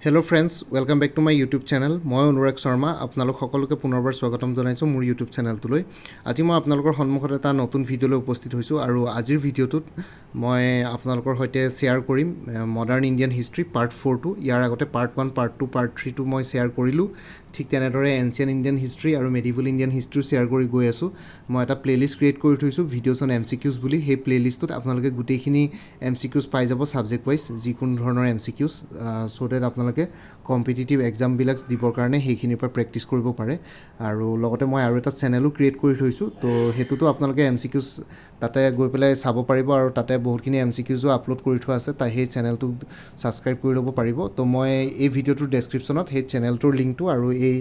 Hello friends, welcome back to my YouTube channel. মই অনুৰাগ শৰ্মা আপোনালোক সকলোকে পুনৰবাৰ স্বাগতম জনাইছো মোৰ YouTube চেনেলটোলৈ। আজি মই আপোনালোকৰ সন্মুখত এটা নতুন ভিডিঅ'লৈ উপস্থিত হৈছো আৰু আজিৰ ভিডিঅ'টোত মই আপোনালোকৰ সৈতে শেয়াৰ কৰিম মডাৰ্ণ ইণ্ডিয়ান হিষ্ট্ৰী পাৰ্ট 4 টো। ইয়াৰ আগতে পাৰ্ট 1, পাৰ্ট 2, পাৰ্ট 3 টো মই শেয়াৰ কৰিলো। ঠিক তেনেদৰে এনচিয়েন্ট ইণ্ডিয়ান হিষ্ট্ৰী আৰু মেডিভেল ইণ্ডিয়ান হিষ্ট্ৰীও শেয়াৰ কৰি গৈ আছো। মই এটা প্লেলিষ্ট ক্ৰিয়েট কৰি থৈছো ভিডিঅ'ছ অন MCQs বুলি। সেই প্লেলিষ্টত আপোনালোকে গোটেইখিনি MCQs পাই যাব সাবজেক্ট ওয়াইজ যিকোনো ধৰণৰ MCQs সো দ্যাট আপোনালোকে কম্পিটিটিভ এক্সামবিলাক দিবৰ কাৰণে সেইখিনিৰ পৰা প্ৰেক্টিছ কৰিব পাৰে। আৰু লগতে মই আৰু এটা চেনেলো ক্ৰিয়েট কৰি থৈছোঁ, তো সেইটোতো আপোনালোকে MCQs তাতে গৈ পেলাই চাব পাৰিব আৰু তাতে বহুতখিনি MCQsও আপলোড কৰি থোৱা আছে। তাই সেই চেনেলটো ছাবস্ক্ৰাইব কৰি ল'ব পাৰিব। তো মই এই ভিডিঅ'টোৰ ডেছক্ৰিপশ্যনত সেই চেনেলটোৰ লিংকটো আৰু এই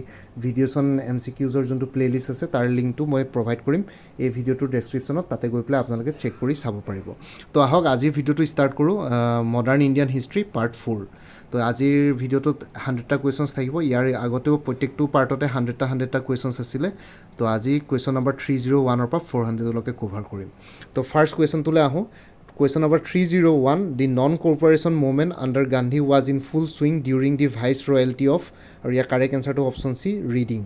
ভিডিঅ'ছন MCQsৰ যোনটো প্লেলিষ্ট আছে তাৰ লিংকটো মই প্ৰভাইড কৰিম এই ভিডিঅ'টোৰ ডেছক্ৰিপশ্যনত। তাতে গৈ পেলাই আপোনালোকে চেক কৰি চাব পাৰিব। তো আহক আজিৰ ভিডিঅ'টো ষ্টাৰ্ট কৰোঁ, মডাৰ্ণ ইণ্ডিয়ান হিষ্ট্ৰী পাৰ্ট 4। তো আজিৰ ভিডিঅ'টোত 100টা কুৱেশ্যনছ থাকিব। ইয়াৰ আগতেও প্ৰত্যেকটো পাৰ্টতে 100টা কুৱেশ্যনছ আছিলে। তো আজি কুৱেশ্যন নম্বৰ 301ৰ পৰা 400লৈকে কভাৰ কৰিম। তো ফাৰ্ষ্ট কুৱেশ্যনটোলৈ আহোঁ। Question number 301, the non cooperation movement under Gandhi was in full swing during the viceroyalty of, আৰু ইয়াৰ কাৰেক্ট এনচাৰটো option C, Reading.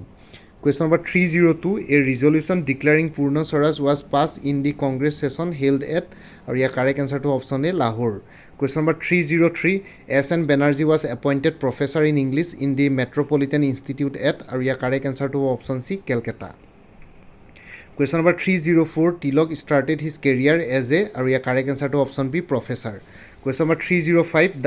Question number 302, a resolution declaring Purna Swaraj was passed in the Congress session held at, or your correct answer to option A, Lahore. Question number 303, S.N. Banerjee was appointed professor in English in the Metropolitan Institute at, or your correct answer to option C, Calcutta. Question number 304, Tilak started his career as a, or your correct answer to option B, professor. Question number 305,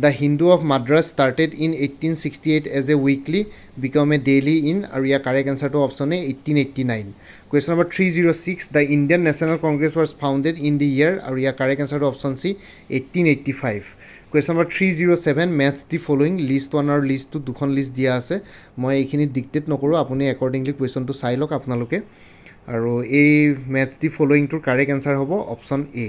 the Hindu of Madras started in 1868 as a weekly, become a daily in, or your correct answer to option A, 1889. Question number 306, the Indian National Congress was founded in the year, or your correct answer to option C, 1885. Question number 307, match the following, list 1 আৰু list 2 দুখন list দিয়া আছে। মই এইখিনি dictate নকৰোঁ, আপুনি accordingly কুৱেশ্যনটো চাই লওক আপোনালোকে। আৰু এই মেথছ দি ফলোয়িংটোৰ কাৰেক্ট এনচাৰ হ'ব option A.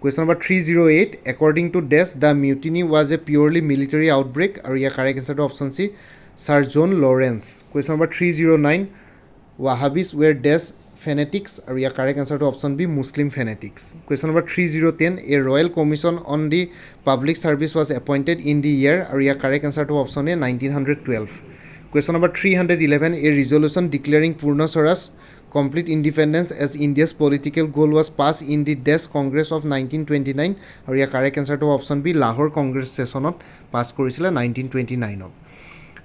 Question number 308, according to Des, the mutiny was a purely military outbreak, or your correct answer to option C, Sir John Lawrence. Question number 309, Wahhabis were Des fanatics, or your correct answer to option B, Muslim fanatics. Question number 3010, a royal commission on the public service was appointed in the year, or your correct answer to option A, 1912. Question number 311, a resolution declaring Purna Swaraj complete independence as India's political goal was passed in the Des Congress of 1929, or your correct answer to option B, Lahore Congress sessionot pass কৰিছিলে 1929ত.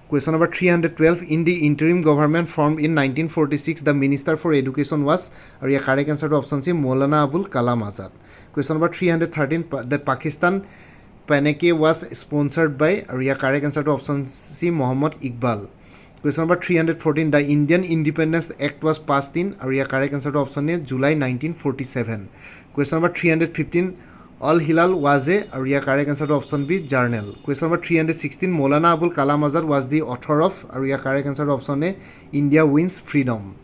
Question number 312, in the interim government formed in 1946, the Minister for Education was, or your correct answer to option C, Maulana Abul Kalam Azad. Question number 313, the Pakistan Panique was sponsored by, or your correct answer to option C, Muhammad Iqbal. Question number 314, the Indian Independence Act was passed in, or your correct answer to option A, July 1947. Question number 315, Al Hilal was a, or your correct answer to option B, journal. Question number 316, Maulana Abul Kalam Azad was the author of, or your correct answer to option A, India Wins Freedom.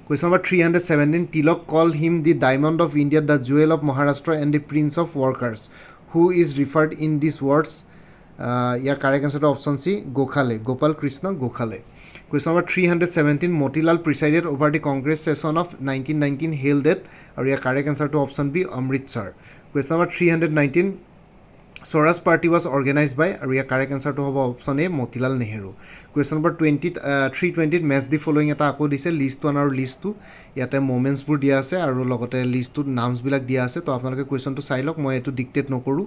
Question number 317, Tilak called him the Diamond of India, the Jewel of Maharashtra, and the Prince of Workers. Who is referred in these words? Your correct answer to option C, Gokhale, Gopal Krishna Gokhale. Question number 317, Motilal presided over the Congress session of 1919 held at, or your correct answer to option B, Amritsar. Question number 319, Swaraj Party was organized by, or your correct answer to option A, Motilal Nehru. Question number 320, match the following এটা আকৌ দিছে, list 1 আৰু list 2, ইয়াতে মোমেণ্টছবোৰ দিয়া আছে আৰু লগতে লিষ্টটোত নামছবিলাক দিয়া আছে। তো আপোনালোকে কুৱেশ্যনটো চাই লওক, মই এইটো ডিক্টেট নকৰোঁ।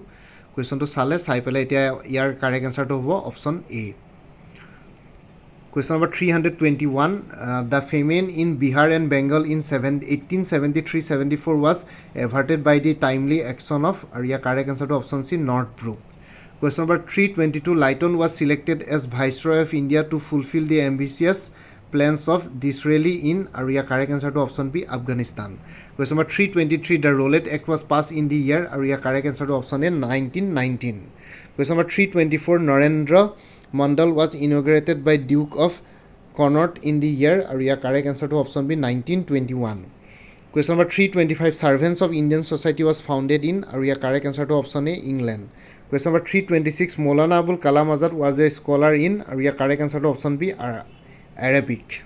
কুৱেশ্যনটো চালে চাই পেলাই এতিয়া ইয়াৰ কাৰেক্ট এনচাৰটো হ'ব option A. Question number 321, the famine in Bihar and Bengal in 1873-74 was averted by the timely action of, or your correct answer to option C, Northbrook. Question number 322, Lytton was selected as Viceroy of India to fulfill the ambitious plans of Disraeli in, or your correct answer to option B, Afghanistan. Question number 323, the Rowlatt Act was passed in the year, or your correct answer to option A, 1919. Question number 324, Narendra Mandal was inaugurated by Duke of Connaught in the year, or your correct answer to option B, 1921. Question number 325, Servants of Indian Society was founded in, or your correct answer to option A, England. Question number 326, Maulana Abul Kalam Azad was a scholar in, or your correct answer to option B, Arabic.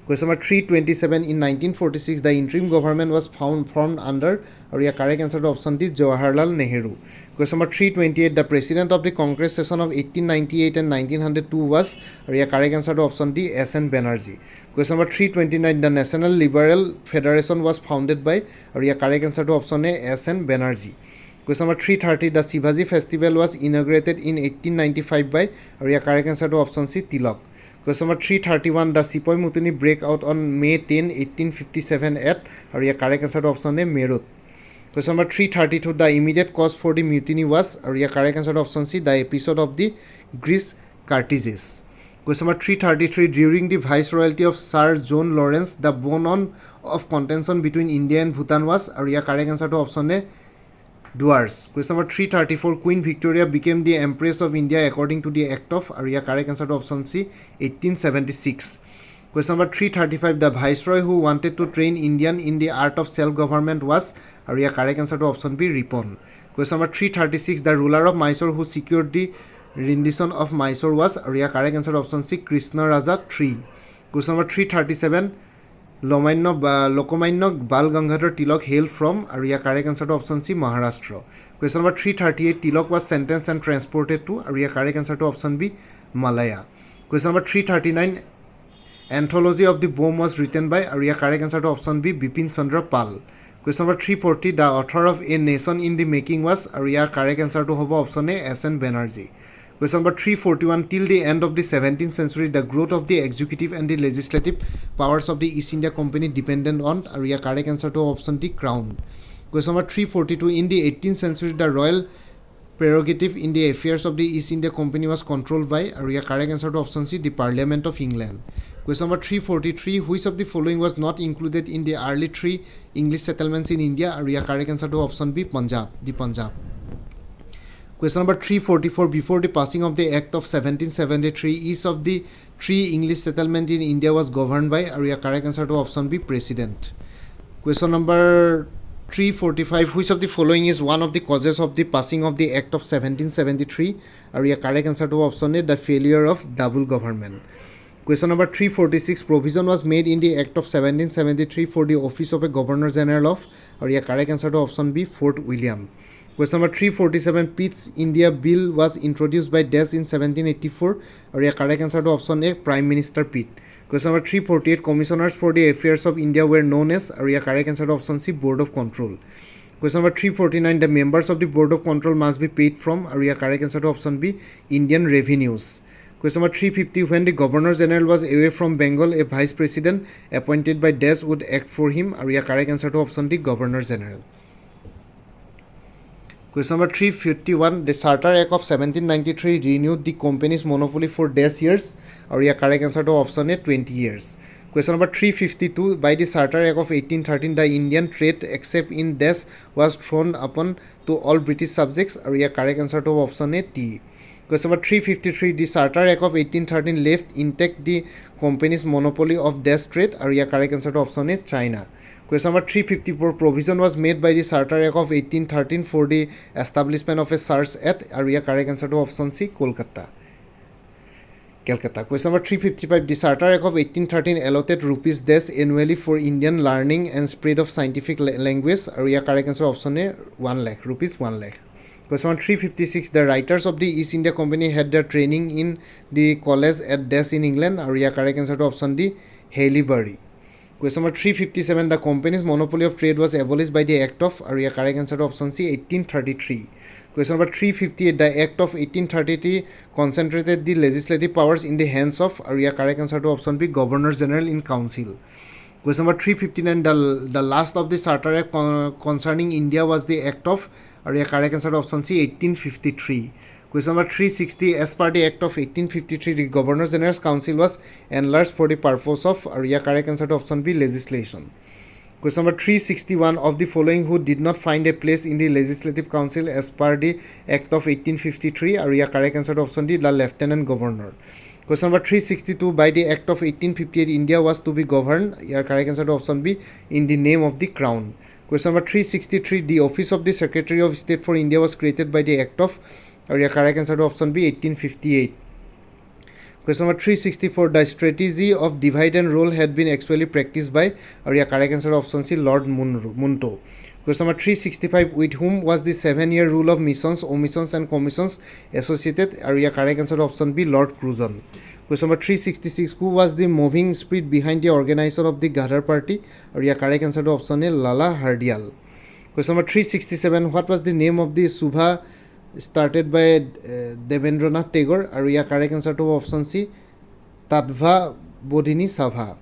Question number 327, in 1946, the interim government was formed under, or your correct answer to option D, Jawaharlal Nehru. Question number 328. The president of the Congress session of 1898 and 1902 was, और ये correct answer to option D, S.N. Banerjee. Question number 329. The National Liberal Federation was founded by, और ये correct answer to option A, S.N. Banerjee. Question number 330. The Shivaji festival was inaugurated in 1895 by, और ये correct answer to option C, Tilak. Question number 331. The Sepoy Mutiny break out on May 10, 1857 at, और ये correct answer to option A, Meerut. Question number 332. The immediate cause for the mutiny was, or yeah, correct answer to option C, the episode of the Greece Carthages. Question number 333. During the viceroyalty of Sir John Lawrence, the bone of contention between India and Bhutan was, or yeah, correct answer to option A, Duars. Question number 334. Queen Victoria became the Empress of India according to the Act of, or yeah, correct answer to option C, 1876. Question number 335. The viceroy who wanted to train Indian in the art of self-government was, or yeah, correct answer to option B, Ripon. Question number 336. The ruler of Mysore who secured the rendition of Mysore was, or yeah, correct answer to option C, Krishna Raja III. Question number 337. Lokmanya Bal Gangadhar Tilak hailed from, or yeah, correct answer to option C, Maharashtra. Question number 338. Tilak was sentenced and transported to, or yeah, correct answer to option B, Malaya. Question number 339. Anthology of the Bomb was written by, or yeah, correct answer to option B, Bipin Chandra Pal. Question number 340. The author of A Nation in the Making was, or yeah, correct answer to hobo option A, S.N. Banerjee. Question number 341. Till the end of the 17th century, the growth of the executive and the legislative powers of the East India Company depended on, or yeah, correct answer to option D, Crown. Question number 342. In the 18th century, the royal prerogative in the affairs of the East India Company was controlled by, or yeah, correct answer to option C, the Parliament of England. Question number 343. Which of the following was not included in the early 3 English settlements in India? Or yeah, correct answer to option B, Punjab. The Punjab. Question number 344. Before the passing of the Act of 1773, each of the 3 English settlements in India was governed by, or yeah, correct answer to option B, President. Question number 345. Which of the following is one of the causes of the passing of the Act of 1773? Or yeah, correct answer to option A, the failure of double government. Question number 346. Provision was made in the Act of 1773 for the office of a Governor General of, or yeah, correct answer to option B, Fort William. Question number 347. Pitt's India Bill was introduced by Dash in 1784, or yeah, correct answer to option A, Prime Minister Pitt. Question number 348. Commissioners for the Affairs of India were known as, or yeah, correct answer to option C, Board of Control. Question number 349. The members of the Board of Control must be paid from, or yeah, correct answer to option B, Indian revenues. Question number 350. When the Governor General was away from Bengal, a Vice President appointed by Dash would act for him, or yeah, correct answer to option D, Governor General. Question number 351. The Charter Act of 1793 renewed the company's monopoly for Dash years, or yeah, correct answer to option A, 20 years. Question number 352. By the Charter Act of 1813, the Indian trade except in Dash was thrown upon to all British subjects, or yeah, correct answer to option A, T. Question number 353. The Charter Act of 1813 left intact the company's monopoly of Dash trade, or yeah, correct answer to option A, China. Question number 354. Provision was made by the Charter Act of 1813 for the establishment of a church at, or yeah, correct answer to option C, Calcutta. Question number 355. The Charter Act of 1813 allotted rupees Dash annually for Indian learning and spread of scientific language, or yeah, correct answer option A, 1 lakh, rupees 1 lakh. Question number 356. The writers of the East India Company had their training in the college at Dash in England, or yeah, correct answer to option D, Haileybury. Question number 357. The company's monopoly of trade was abolished by the Act of, or yeah, correct answer to option C, 1833. Question number 358. The Act of 1833 concentrated the legislative powers in the hands of, or yeah, correct answer to option B, Governor General in Council. Question number 359. The last of the Charter Act concerning India was the Act of, or yeah, correct answer to option C, 1853. Question number 360. As per the Act of 1853, the Governor General's Council was enlarged for the purpose of, or yeah, correct answer to option B, legislation. Question number 361. Of the following who did not find a place in the Legislative Council as per the Act of 1853, or yeah, correct answer to option D, the Lieutenant Governor. Question number 362. By the Act of 1858, India was to be governed, yeah, correct answer to option B, in the name of the Crown. Question number 363. The office of the Secretary of State for India was created by the Act of, or yeah, correct answer to option B, 1858. Question number 364. The strategy of divide and rule had been actually practiced by, or yeah, correct answer option C, Lord Munro. Question number 365, with whom was the 7-year rule of missions, omissions and commissions associated? Are your correct answer to option B, Lord Curzon. Question number 366, who was the moving spirit behind the organization of the Ghadar party? Are your correct answer to option A, Lala Hardial. Question number 367, what was the name of the Subha started by Devendranath Tagore? Are your correct answer to option C, Tadva Bodhini Sabha.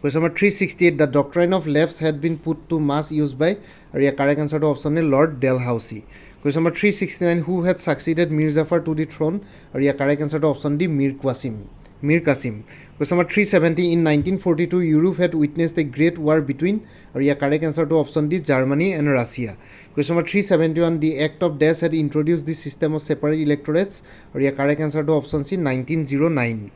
Question number 368, the doctrine of lefts had been put to mass use by? Are your correct answer to option A, Lord Dalhousie. Question number 369, who had succeeded Mir Jafar to the throne? Are your correct answer to option D, Mir Qasim. Question number 370, in 1942, Europe had witnessed a great war between? Are your correct answer to option D, Germany and Russia. Question number 371, the Act of Dash had introduced the system of separate electorates? Are your correct answer to option C, 1909.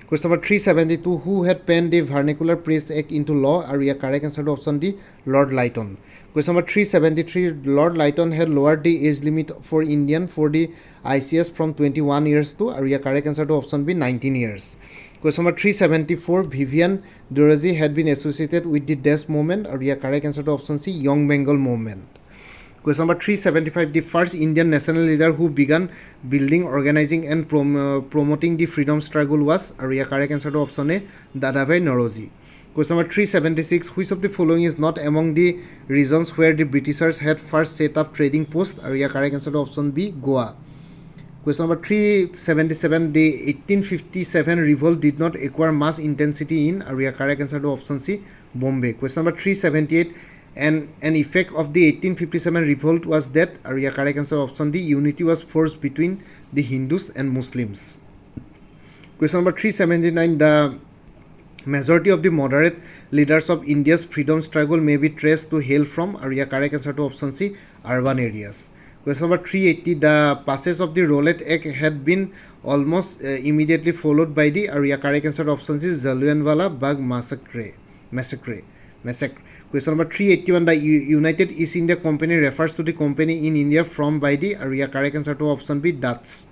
Question number 372, who had penned the Vernacular Press Act into law? Are your correct answer to option D, Lord Lytton. Question number 373, Lord Lytton had lowered the age limit for Indian for the ICS from 21 years to? Are your correct answer to option B, 19 years. Question number 374, Vivian Dorazi had been associated with the Dash movement? Are your correct answer to option C, Young Bengal movement. Question number 375, the first Indian national leader who began building, organizing and promoting the freedom struggle was? Are your correct answer to option A, Dadabhai Naoroji. Question number 376, which of the following is not among the regions where the Britishers had first set up trading posts? Are your correct answer to option B, Goa. Question number 377, the 1857 revolt did not acquire mass intensity in? Are your correct answer to option C, Bombay. Question number 378, an effect of the 1857 revolt was that? Are your correct answer option D, unity was forced between the Hindus and Muslims. Question number 379, the majority of the moderate leaders of India's freedom struggle may be traced to hail from? Are your correct answer to option C, urban areas. Question number 380, the passage of the Rowlatt Act had been almost immediately followed by the? Are your correct answer to option C, Jallianwala Bagh massacre. Question number 381, the United East India Company refers to the company in India from by the? Are your correct answer to option B, Dutch.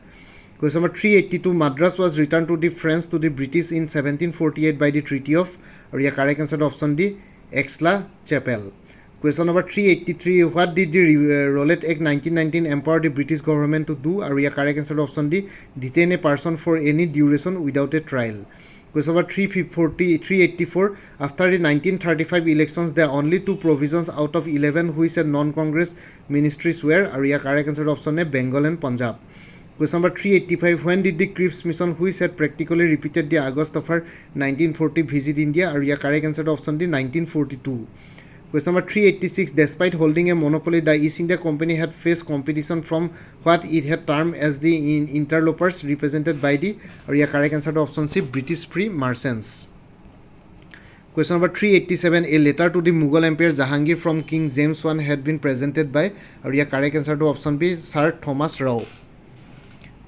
Question number 382, Madras was returned to the French to the British in 1748 by the Treaty of? Are your correct answer to option D, Aix-la-Chapelle. Question number 383, what did the Rowlatt Act 1919 empower the British government to do? Are your correct answer to option D, detain a person for any duration without a trial. Question number 384, after the 1935 elections, there are only 2 provisions out of 11 which are non-Congress ministries were? Are your correct answer to option A, Bengal and Punjab. Question number 385, when did the Cripps mission, which had practically repeated the August of her 1940 visit India? Are your correct answer to option D, 1942. Question number 386, despite holding a monopoly, the East India Company had faced competition from what it had termed as the interlopers represented by the? Are your correct answer to option C, British free merchants. Question number 387, a letter to the Mughal Emperor Jahangir from King James I had been presented by? Are your correct answer to option B, Sir Thomas Rao.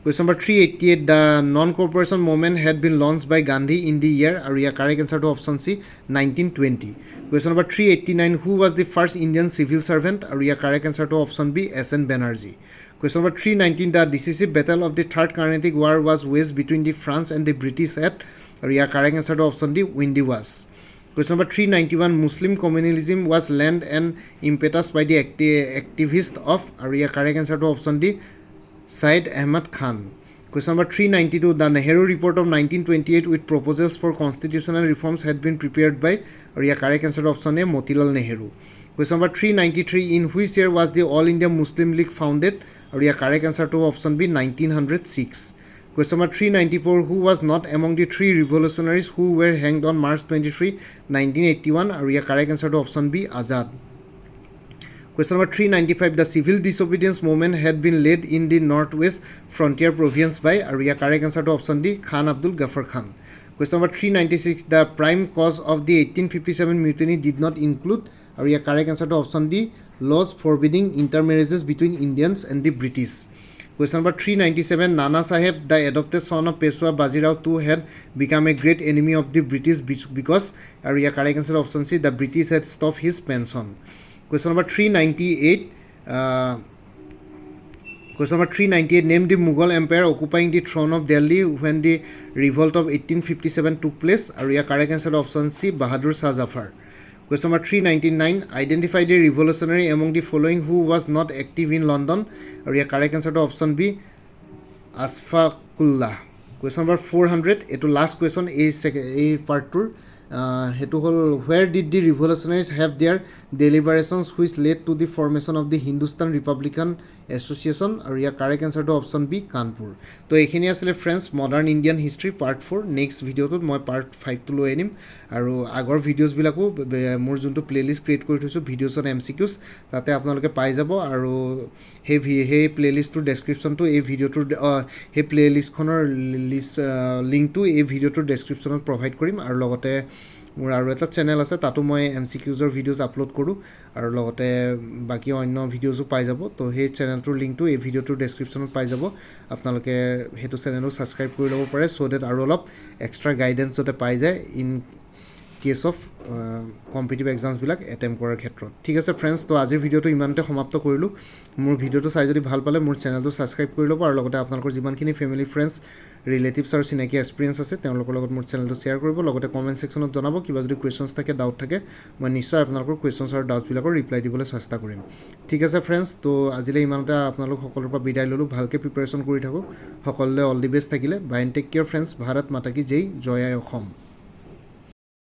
Question number 388, the non-cooperation movement had been launched by Gandhi in the year? Are your correct answer to option C, 1920. Question number 389, who was the first Indian civil servant? Are your correct answer to option B, S.N. Banerjee. Question number 319, the decisive battle of the Third Carnatic War was waged between the France and the British at? Are your correct answer to option D, Windywasp. Question number 391, Muslim communalism was led and impetus by the activists of? Are your correct answer to option D, Syed Ahmad Khan. Question number 392, the Nehru Report of 1928 with proposals for constitutional reforms had been prepared by? Or your correct answer option A, Motilal Nehru. Question number 393, in which year was the All India Muslim League founded? Or your correct answer to option B, 1906. Question number 394, who was not among the 3 revolutionaries who were hanged on March 23, 1981? Or your correct answer to option B, Azad. Question number 395, the civil disobedience movement had been led in the northwest frontier province by? Or your correct answer to option D, Khan Abdul Ghaffar Khan. Question number 396, the prime cause of the 1857 mutiny did not include? Or your correct answer to option D, laws forbidding intermarriages between Indians and the British. Question number 397, Nana Saheb, the adopted son of Peshwa Bajirao II, had become a great enemy of the British because? Or your correct answer option C, the British had stopped his pension. Question number 398, name the Mughal Empire occupying the throne of Delhi when the revolt of 1857 took place. Or your correct answer option C, Bahadur Shah Zafar. Question number 399, identify the revolutionary among the following who was not active in London. আৰু ইয়াৰ correct এনচাৰটো option B Ashfaqullah. Question number 400, এইটো last question এই পাৰ্টটোৰ। সেইটো হ'ল where did the revolutionaries have their deliberations which led to the formation of the Hindustan Republican Association। আৰু ইয়াৰ correct এনচাৰটো অপশ্যন বি কানপুৰ। তো এইখিনি আছিলে friends modern Indian history part 4। Next ভিডিঅ'টোত মই পাৰ্ট 5টো লৈ আনিম। আৰু আগৰ ভিডিঅ'ছবিলাকো মোৰ যোনটো প্লে'লিষ্ট ক্ৰিয়েট কৰি থৈছোঁ ভিডিঅ'ছ অন MCQs তাতে আপোনালোকে পাই যাব। আৰু সেই প্লে'লিষ্টটোৰ ডেছক্ৰিপশ্যনটো এই ভিডিঅ'টোৰ সেই প্লে'লিষ্টখনৰ লিংকটো এই ভিডিঅ'টোৰ ডেছক্ৰিপশ্যনত প্ৰভাইড কৰিম। আৰু লগতে মোৰ আৰু এটা চেনেল আছে তাতো মই MCQsৰ ভিডিঅ'জ আপলোড কৰোঁ আৰু লগতে বাকী অন্য ভিডিঅ'জো পাই যাব। তো সেই চেনেলটোৰ লিংকটো এই ভিডিঅ'টোৰ ডেছক্ৰিপশ্যনত পাই যাব। আপোনালোকে সেইটো চেনেলো ছাবস্ক্ৰাইব কৰি ল'ব পাৰে ছ' ডেট আৰু অলপ এক্সট্ৰা গাইডেঞ্চ যাতে পাই যায় ইন কেছ অফ কম্পিটিটিভ এক্সামছবিলাক এটেম্প কৰাৰ ক্ষেত্ৰত। ঠিক আছে ফ্ৰেণ্ডছ, তো আজিৰ ভিডিঅ'টো ইমানতে সমাপ্ত কৰিলোঁ। মোৰ ভিডিঅ'টো চাই যদি ভাল পালে মোৰ চেনেলটো ছাবস্ক্ৰাইব কৰি ল'ব আৰু লগতে আপোনালোকৰ যিমানখিনি ফেমিলি ফ্ৰেণ্ডছ ৰিলেটিভছ আৰু চিনাকি এক্সপিৰিয়েঞ্চ আছে তেওঁলোকৰ লগত মোৰ চেনেলটো শ্বেয়াৰ কৰিব। লগতে কমেণ্ট ছেকশ্যনত জনাব কিবা যদি কুৱেশ্যনছ থাকে ডাউট থাকে মই নিশ্চয় আপোনালোকৰ কুৱেশ্যনছ আৰু ডাউটছবিলাকৰ ৰিপ্লাই দিবলৈ চেষ্টা কৰিম। ঠিক আছে ফ্ৰেণ্ডছ, তো আজিলৈ ইমানতে আপোনালোক সকলোৰ পৰা বিদায় ল'লোঁ। ভালকৈ প্ৰিপাৰেশ্যন কৰি থাকক। সকলোলৈ অল দি বেষ্ট থাকিলে। Bye and take care friends. Bharat Mata কি জয়, জয় আই অসম।